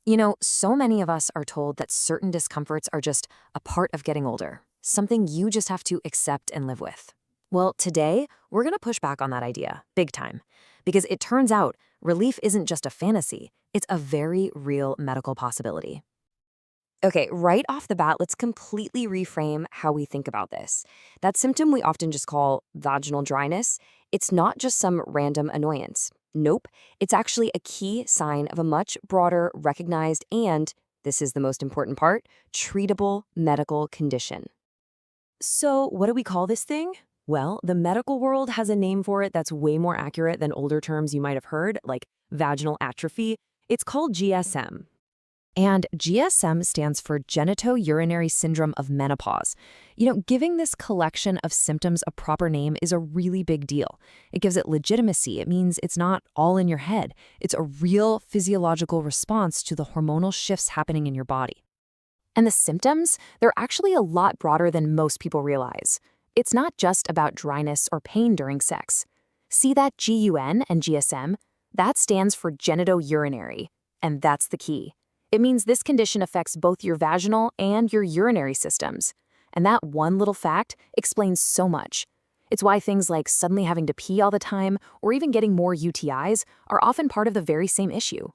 You know, so many of us are told that certain discomforts are just a part of getting older, something you just have to accept and live with. Well, today, we're going to push back on that idea, big time, because it turns out relief isn't just a fantasy, it's a very real medical possibility. Okay, right off the bat, let's completely reframe how we think about this. That symptom we often just call vaginal dryness, it's not just some random annoyance. Nope, it's actually a key sign of a much broader, recognized, and, this is the most important part, treatable medical condition. So, what do we call this thing? Well, the medical world has a name for it that's way more accurate than older terms you might have heard, like vaginal atrophy. It's called GSM. And GSM stands for Genitourinary Syndrome of Menopause. You know, giving this collection of symptoms a proper name is a really big deal. It gives it legitimacy. It means it's not all in your head. It's a real physiological response to the hormonal shifts happening in your body. And the symptoms, they're actually a lot broader than most people realize. It's not just about dryness or pain during sex. See that GUN and GSM? That stands for genitourinary, and that's the key. It means this condition affects both your vaginal and your urinary systems. And that one little fact explains so much. It's why things like suddenly having to pee all the time or even getting more UTIs are often part of the very same issue.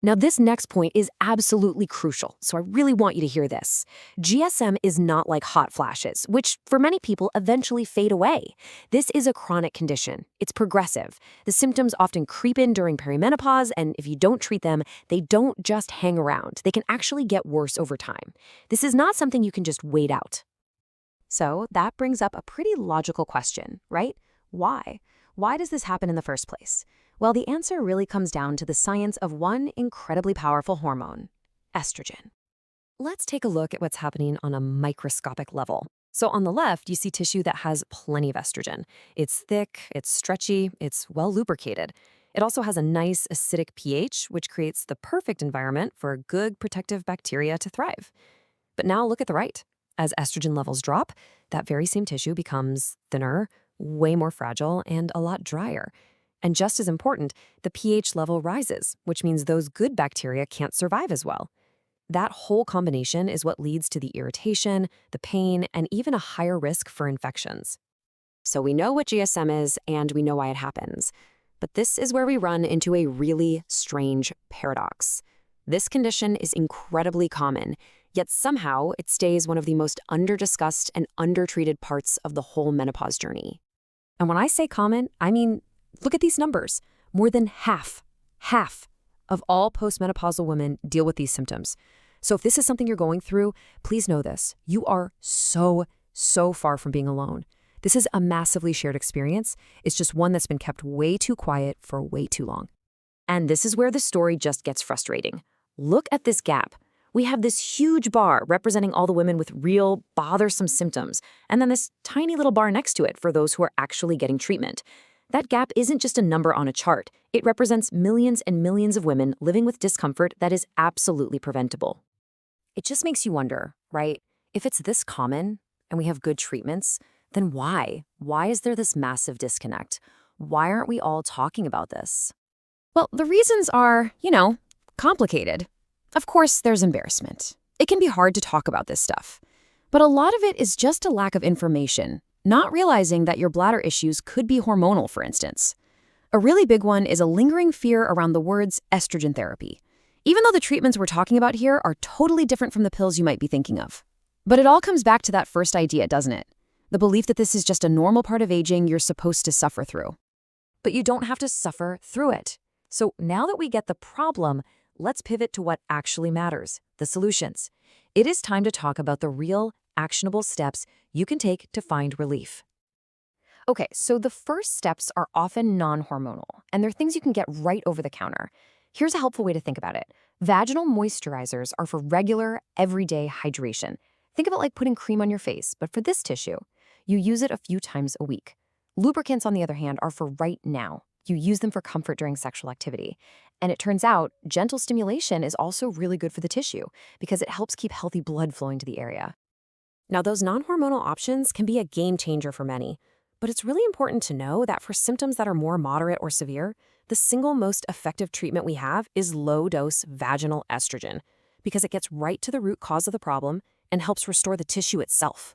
Now, this next point is absolutely crucial, so I really want you to hear this. GSM is not like hot flashes, which for many people eventually fade away. This is a chronic condition. It's progressive. The symptoms often creep in during perimenopause, and if you don't treat them, they don't just hang around. They can actually get worse over time. This is not something you can just wait out. So that brings up a pretty logical question, right? Why? Why does this happen in the first place? Well, the answer really comes down to the science of one incredibly powerful hormone, estrogen. Let's take a look at what's happening on a microscopic level. So on the left, you see tissue that has plenty of estrogen. It's thick, it's stretchy, it's well lubricated. It also has a nice acidic pH, which creates the perfect environment for good protective bacteria to thrive. But now look at the right. As estrogen levels drop, that very same tissue becomes thinner, way more fragile, and a lot drier. And just as important, the pH level rises, which means those good bacteria can't survive as well. That whole combination is what leads to the irritation, the pain, and even a higher risk for infections. So we know what GSM is, and we know why it happens. But this is where we run into a really strange paradox. This condition is incredibly common, yet somehow it stays one of the most under-discussed and undertreated parts of the whole menopause journey. And when I say common, I mean, look at these numbers. More than half of all postmenopausal women deal with these symptoms. So if this is something you're going through, please know this. You are so far from being alone. This is a massively shared experience. It's just one that's been kept way too quiet for way too long. And this is where the story just gets frustrating. Look at this gap. We have this huge bar representing all the women with real, bothersome symptoms, and then this tiny little bar next to it for those who are actually getting treatment. That gap isn't just a number on a chart. It represents millions and millions of women living with discomfort that is absolutely preventable. It just makes you wonder, right? If it's this common and we have good treatments, then why? Why is there this massive disconnect? Why aren't we all talking about this? Well, the reasons are, complicated. Of course, there's embarrassment. It can be hard to talk about this stuff. But a lot of it is just a lack of information, not realizing that your bladder issues could be hormonal, for instance. A really big one is a lingering fear around the words estrogen therapy, even though the treatments we're talking about here are totally different from the pills you might be thinking of. But it all comes back to that first idea, doesn't it? The belief that this is just a normal part of aging you're supposed to suffer through. But you don't have to suffer through it. So now that we get the problem, let's pivot to what actually matters, the solutions. It is time to talk about the real, actionable steps you can take to find relief. Okay, so the first steps are often non-hormonal, and they're things you can get right over the counter. Here's a helpful way to think about it. Vaginal moisturizers are for regular, everyday hydration. Think of it like putting cream on your face, but for this tissue, you use it a few times a week. Lubricants, on the other hand, are for right now. You use them for comfort during sexual activity. And it turns out, gentle stimulation is also really good for the tissue because it helps keep healthy blood flowing to the area. Now, those non-hormonal options can be a game changer for many, but it's really important to know that for symptoms that are more moderate or severe, the single most effective treatment we have is low-dose vaginal estrogen because it gets right to the root cause of the problem and helps restore the tissue itself.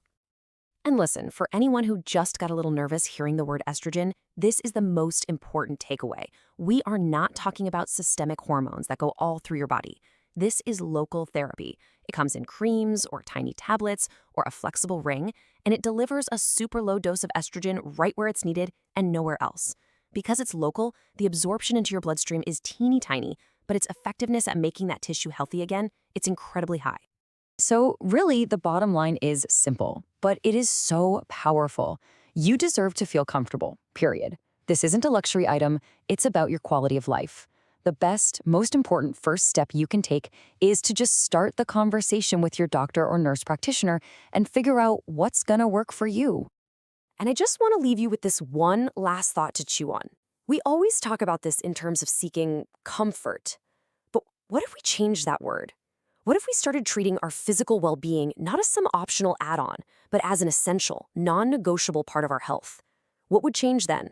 And listen, for anyone who just got a little nervous hearing the word estrogen, this is the most important takeaway. We are not talking about systemic hormones that go all through your body. This is local therapy. It comes in creams or tiny tablets or a flexible ring, and it delivers a super low dose of estrogen right where it's needed and nowhere else. Because it's local, the absorption into your bloodstream is teeny tiny, but its effectiveness at making that tissue healthy again, it's incredibly high. So, really, the bottom line is simple, but it is so powerful. You deserve to feel comfortable, period. This isn't a luxury item, it's about your quality of life. The best, most important first step you can take is to just start the conversation with your doctor or nurse practitioner and figure out what's gonna work for you. And I just want to leave you with this one last thought to chew on. We always talk about this in terms of seeking comfort. But what if we changed that word? What if we started treating our physical well-being not as some optional add-on, but as an essential, non-negotiable part of our health? What would change then?